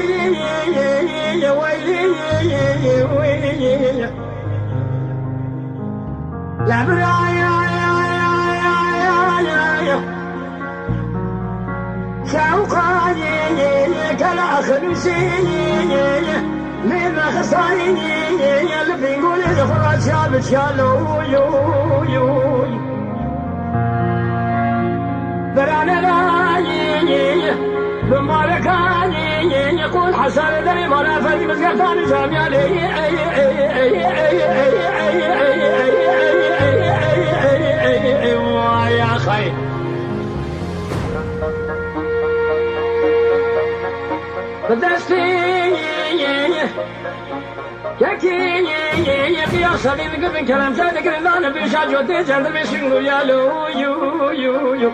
ويلي ويلي ويلي لا برايا شوقاني كلا خمسيني من خصاني اللي بيقول الفرج شاب شالو يو برانا رايي بمالكاني يقول حسن دري مرا فدي مسكتان جامعي يا خي بدستي يكي يا صديق قبل كلام صادق انا بيشاج ودي جرد بيشنو يا لو يو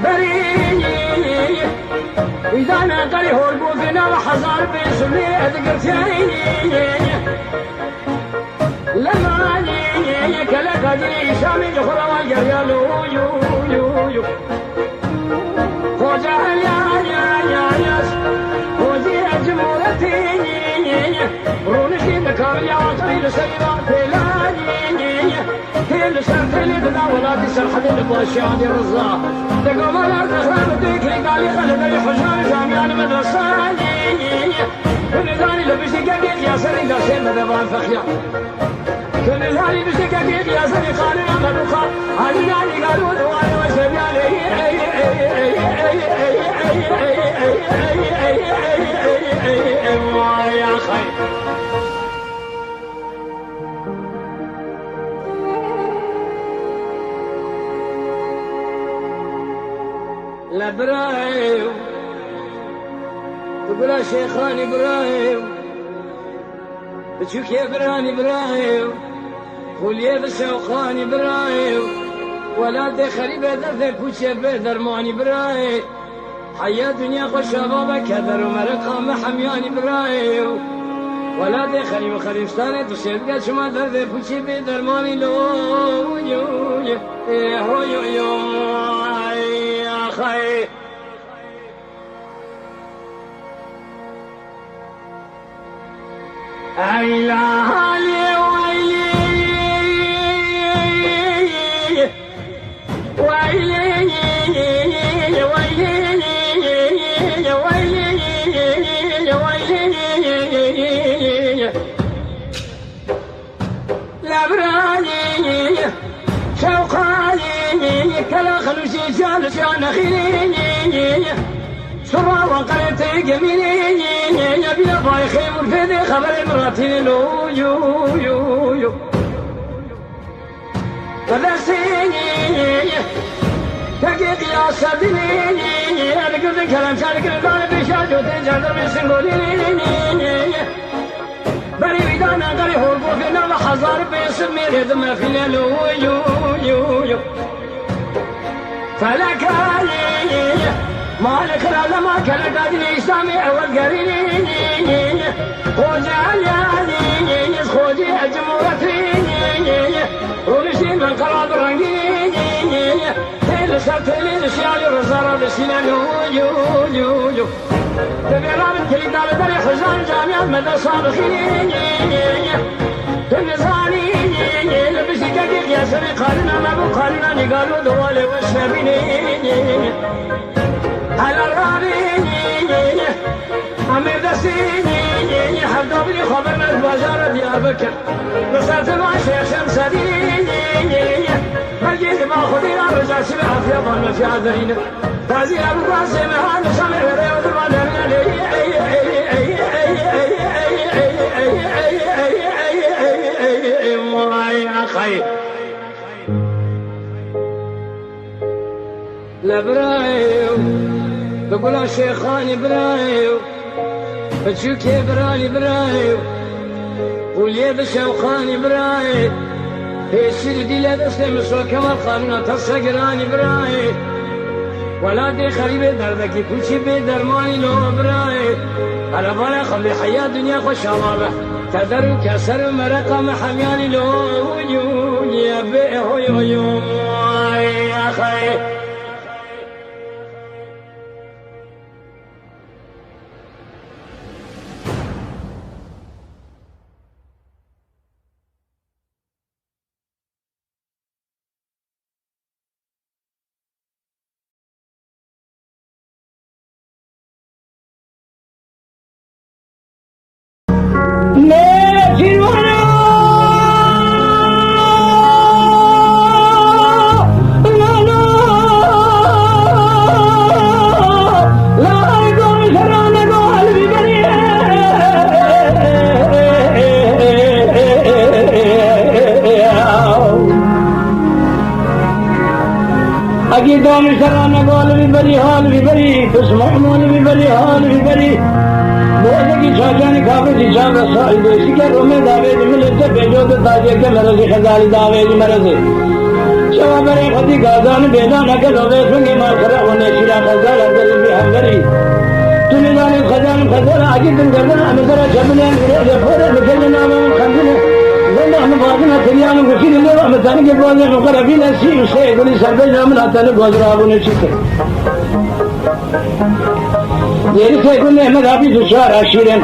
بريني إذا أنا قري هو البوثنا وحزار بيسمي أذكرتيني لما نيني كلا قدري شامي جخرا والجريالو يو خوجا يا خوجي أجمورتيني رونشي ذكر يا طويل سيراتي لاني كل سنة اللي بدا ولادي سرحد الباشا دي رزاق تقوم الارض اخرام الديكري قال لي خلد لي حجام جامعة المدرساني كل ثاني لبشتي قبيل يا سري قاسم مدبان فخيا كل ثاني بشتي قبيل يا سري قالوا مدوخا هاني قالوا دواني وسبياني يا خير لابراهيم تقول شيخان ابراهيم بتشوف يا براني ابراهيم قول يا بشوخان ابراهيم ولا دخلي بدر بوشي بدر ماني ابراهيم حيا دنيا خوش بابا كدر ومرقه محميان ابراهيم ولا دخلي وخريفتاني تشبك شما درد بوشي بدر ماني لو يو خير عيلالي لابراني شوقاني كلا خلوشي جالس يا نخيلي سرا وقريت جميلي يبي باي خيمر في خبر مراتي لو يو فدرسيني تقيق يا سبيني انا قلت كلام شارك البال بشاج وتجر بسنقولي بري بدانا قري هربو فينا وحزار بيسمي رذم في يو فلكاني مالك لما كان قادني سامي اول قريني خوجي خوجي اجمورتيني ونشي من قراب رنقيني تيل سرتلي الاشياء الرزارة بسنان يو تبي رابط كلي دار داري حزان جامعة مدى صابخيني تنزاني لبسي دقيق يا سري قارنا ما بو قارنا نقالوا دوالي وشنبيني على الرابيني أمير دسيني حفظ بلي خبرنا البازار ديار بكر نصرت مع شيخ شمسديني مجيد ما خذينا رجع سبع في ظل في عذرين تازي أبو قاسم هذا سمع وريوض المدرنا يا خير لابراهيم بقول شيخان ابراهيم بتشوك يا ابراهيم قول يا بشوخان ابراهيم هي السردي لا تسلم سوى كما قالنا تصقران ابراهيم ولا دي خريب دردك كل شي بدرماني لو ابراهيم على بالي خلي حياة دنيا خوش الله تدر كسر مرقة محمياني لو يا بيه يا خير ببری تسمعمان ببری حال ببری بوده کی چاچانی کافر چی چاک رسائی دوشی که رومه داویدی ملچه بیجو ده تاجه که مرزی خزالی داویدی مرزی شما برای خودی گازان بیدا نکل و بیسونگی مارخره و نیشیرا خزال اندر بی همگری تو نزانی خزال آگی تن کردن امزارا چبنیان گره پوره مکل نامم خندونه زنده همه بازنا تریانم گشید لیو امتانی که بازه مقربی نسی وشه گلی سرده جامن آتانی گوزرابو نشیده یعنی سیکون احمد آبی دشوار عشیرن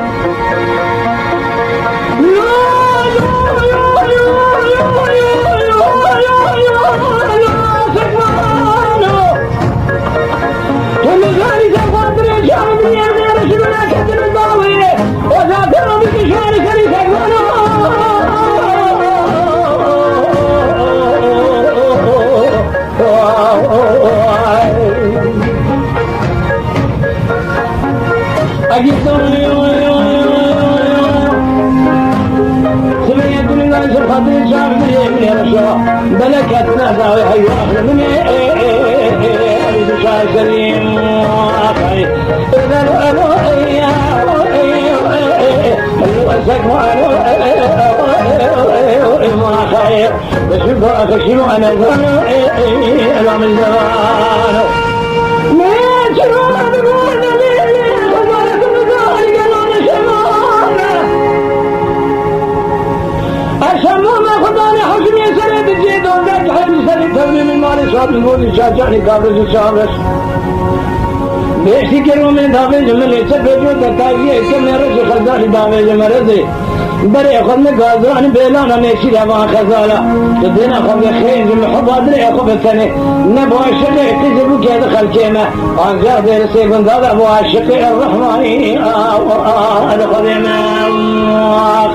بلكتنا ذاوي هيو أخذ مني أريد شاي سليم وآخي إذا لؤلؤ اللؤسك وآخي بشبه أخشنو أنا ذانو ألام الزمان من شروع بقول نبيني خبرك بذلك لون شمانا أشمو ما خداني حكمي سرد الجيد وذاك حين سرد تولي من مالي صاب المولي شاجعني قابل الشامس بيشي كرو من دابي جمالي سبجو تكاوية كميرا شخزالي دابي جمالي بري أخذ مقاضراني بيلانا ميشي لما خزالا تدين أخذ خير المحب أدري أخذ الثاني نبو الشقي اكتزبو كيد خلقيمة وانجاه دير سيكون ذا أبو الشقي الرحماني أدخل إمام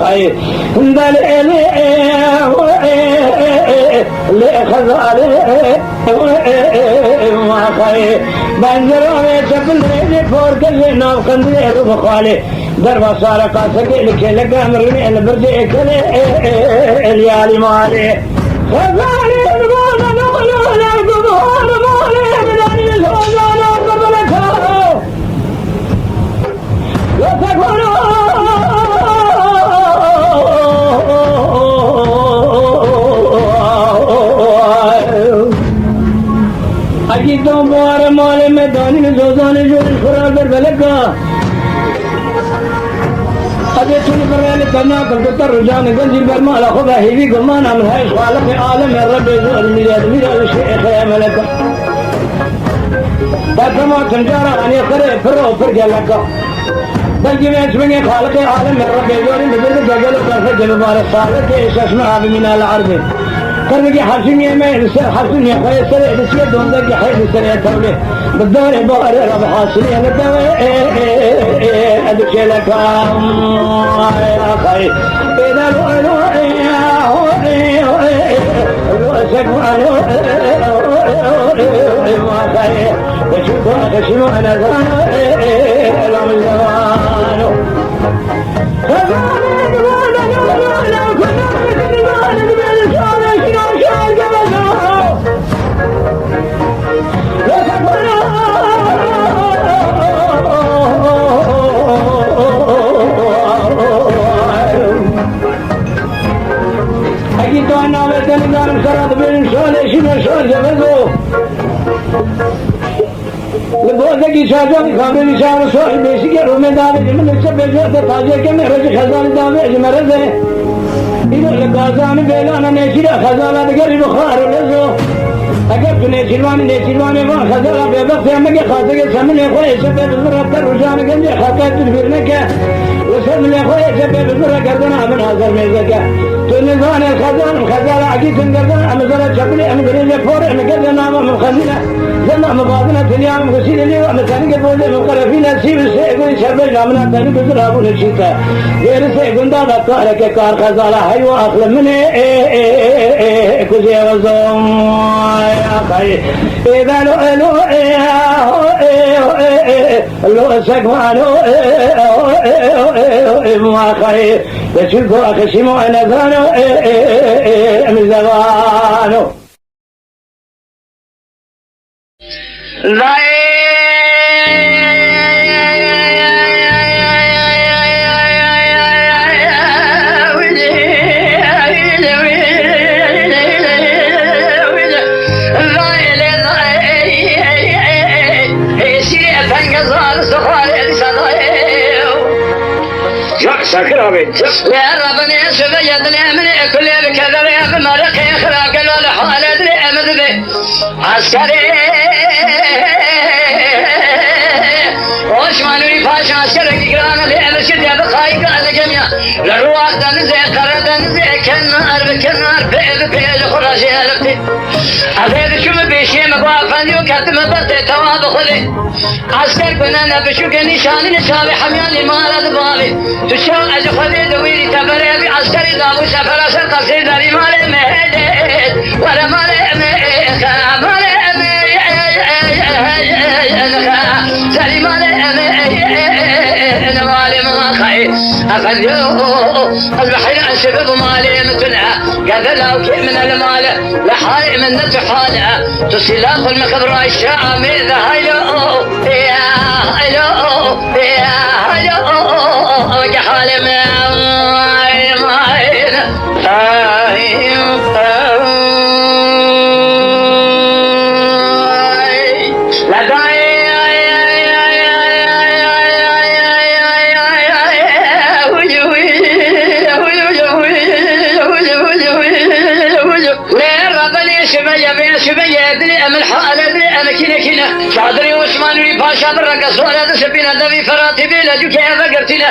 خير دالي لخزالي ما خير بانجروني شكل ريدي فورك اللي ناف خندري بخالي دربا صار قاسك لكي لقى أمرني أنا برجع كلي اليالي مالي خزالي نقول نقول نقول مالي بداني الهوزان قبلك لا تكونوا أكيد دوم بوار مالي مداني نزوزاني جوري خرال بربلكا أجل توني بريالي كنا كالكتر رجاني قنزي برمال أخذها هيبي قمانا من هاي خالق عالم الرب يزور الميلاد ميلاد الشيخ يا ملكة فكما تنجارة أن يقرأ فرو فرق لك بل جميع اسمه خالق عالم الرب يزور الميلاد جاجل وقرفة جلبار الصالح كيش اسمها بمن العربي كرمك حسنية ما يرسل حسنية خير سريع بسيط دون ذلك حيث سريع تولي بالدور بغر رب حاصلية بالدور أدوشي لك يا خير إذا الوأسك ما خير بشوفوا أخشنوا أنا ذانو الأم الزمانو أكيد أنا أبدأ نقارن سراد بين شوالي شنو شوال جبزو لبوزة کی شاجان خامے نشان سوئی بیسی کے رومے داوے جمن سے بیجوتے تاجے کے میرے خزان داوے اجمرز ہے انہوں لگازان بیلانا نیشیرہ خزانہ دگری بخار لزو اگر تو نیشیروانی وہاں خزانہ بے وقت ہمیں کے خاصے کے سامنے خوئے سے بے بزرگ کر رجان گنجے خاکہ تدبیرنے کے وسامنے خوئے سے بے بزرگ کردنا ہمیں حاضر میں زکا تو نظام الخزانة عقيد قردنا أمزرة شبلي أمزرة فور أمزرة نامة مخزنة زنا مبادنا تنيام غسيل اللي ومثاني قبولي مقرفين السيب السيقون شربي جامنا تاني بزرابون الشيطة غير سيقون دادا كارك كار خزالة حيو أخل مني كزي وزوم يا خي إذا لؤلو لو سكوانو ما خي بشوفوا أخشموا أنا ذانو من زغانو تنقص الصخور صدايو ساكر أبي يا ربنا سبيد الأمن كل بكذا بمرق خلاق الحالة الأمد به عسكري عثمان رفاش عسكري قرانا لأمشد يا بخايق على جميع للرواق دنزي قرى دنزي كالنار بكالنار بيد خراشي هلبتي أفيد شو بيشي مقوافن يو كاتم بطي تواب خلي عسكر بنانا بشوك نشاني نشابي حمياني مالا دبابي تشو أجخلي دويري تبري بي عسكري دابو سفر أسر قصير داري مالي مهدد ولا مالي مهدد مالي زاري مالي مهدد مالي مخي أفنيو البحر عن شباب مالي متنع قبل أو كيف من المال لحالي من نتحالة تسلاخ المخبر الشعب إذا هيلو يا هيلو يا هيلو وجحالي شادري وعثمان باشا برقص ولا سبينا دبي فراتي بلا جو كيف قرتنا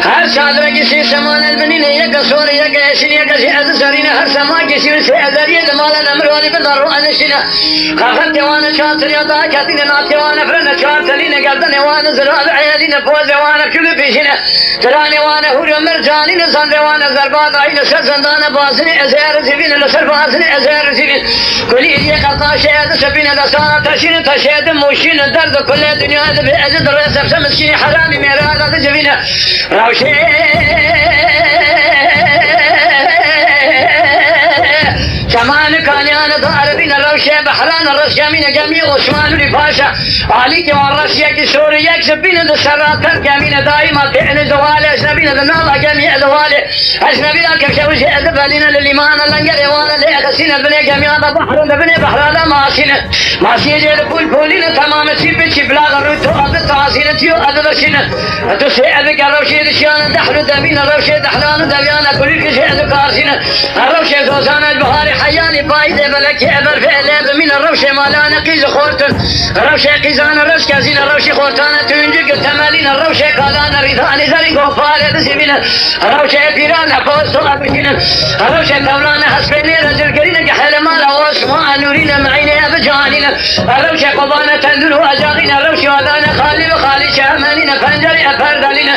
هر شادر كيسي سمان البنين يقصور يقشين يقشي أدسرين هر سما كيسي سيادري دمالا نمرواني بدارو أنشنا خاخر تيوانا شاطر يدا كاتين ناتيوانا فرنا شاطرين قردن وانا زراب عيالين فوز وانا كل بيشنا تراني وانا هوري مرجاني نزان وانا زرباد عين سزندان بازني أزيار زبين لسر بازني أزيار زبين كلي يقطع شهد سبين دسانا تشين تشهد موشين درد كل الدنيا بأجد رأسف سمسكين حرامي ميرادا تجبين روشي كمان كان يانا ضاربين الروشة بحران الرشامين جميع عثمان رفاشة علي كمان رشيا كي سوريا كسبين السراتر جميع دائما تعني دوالي أجنبين دنالا جميع دوالي أجنبين كبشوشي أدبالين للإيمان اللنجر وانا لأخسين البنية جميع بحر البنية بحرانا ماسين جيد بولين تمام سيب شبلاغ الرتو أدب تعاسين تيو أدبشين تسي أبك الروشي دشيان دحلو دمين الروشي دحلان دميانا كل كشي أدكارسين الروشي زوزان البهاري حياني بايدة بلكي أبر فعلا من الروشي مالانا قيز خورتن الروشي قيزان الروش كازين الروشي خورتانا تنجق التمالين الروشي قادانا ريثاني زري قوفالي دسيبين الروشي بيرانا بوستو أبكين الروشي تولانا حسبيني رجل قرينا كحل مالا واسماء نورينا معيني أبجانينا الروشي قضانا تندلو أجاغينا الروشي وذانا خالي وخالي شامانينا فنجري أفردالينا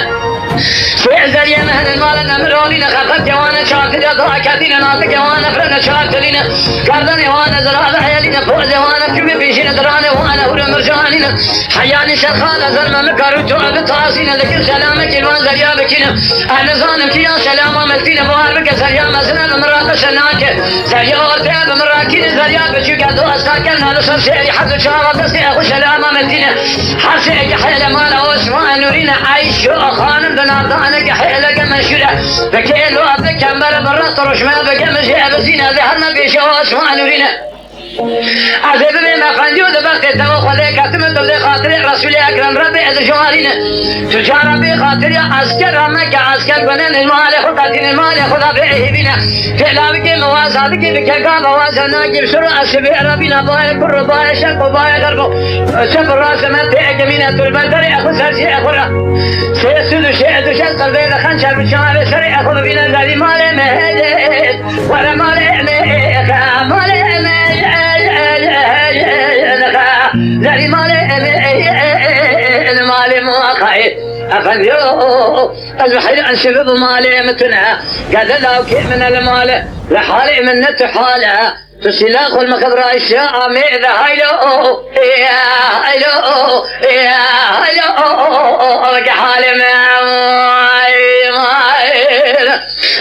فعزر يا مهن المال نمرونينا خفت يوانا شاكل يضاء كثينا ناطق يوانا فرنا شاكلينا كردن يوانا زراد حيالينا فوز يوانا كمي بيشينا دراني وانا هورا مرجانينا حياني شرخانا زرما مكاروتو أبطاسينا لكن سلامك الوان زريا بكينا أهل ظانم كيا سلاما ملتينا بواربك زريا مزنا مراقب سناك زريا ورتاب مراكين زريا بجوك دو أساكنا لصر سيري حد شاوة بسي أخو سلاما ملتينا حسي حيال مالا واسمان نورينا عايشو خانم دناردانك حيلك منشورة بكيلو أبك كمبر برا طرش ما بك مشي أبزينا ذهرنا بيشو اسمان نورينا عزيز بما خنجو دبخت تو خذي كاتم دل خاطر رسول اكرم ربي از جوارين تجار بي خاطر عسكر مك عسكر بنن المال خدتين المال خدا به بنا فعلا بك موازات بك بكا موازنا كيف سر اسبي ربنا باي كر باي شق باي غرب سب راس ما تجمينا تربندر اخو سرشي اخرى سيسد شيء دشت قلبي خنشر بشار سري اخو بنا ذي مال مهد ولا مال مال زري مالي مواقعي أفنيو البحر عن سبب مالي متنع قد لو كيف من المال لحالي من نتحالة تسلاخ المكبرة الشاء مئذا هيلو يا هيلو يا هيلو رجع حالي معي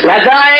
لداي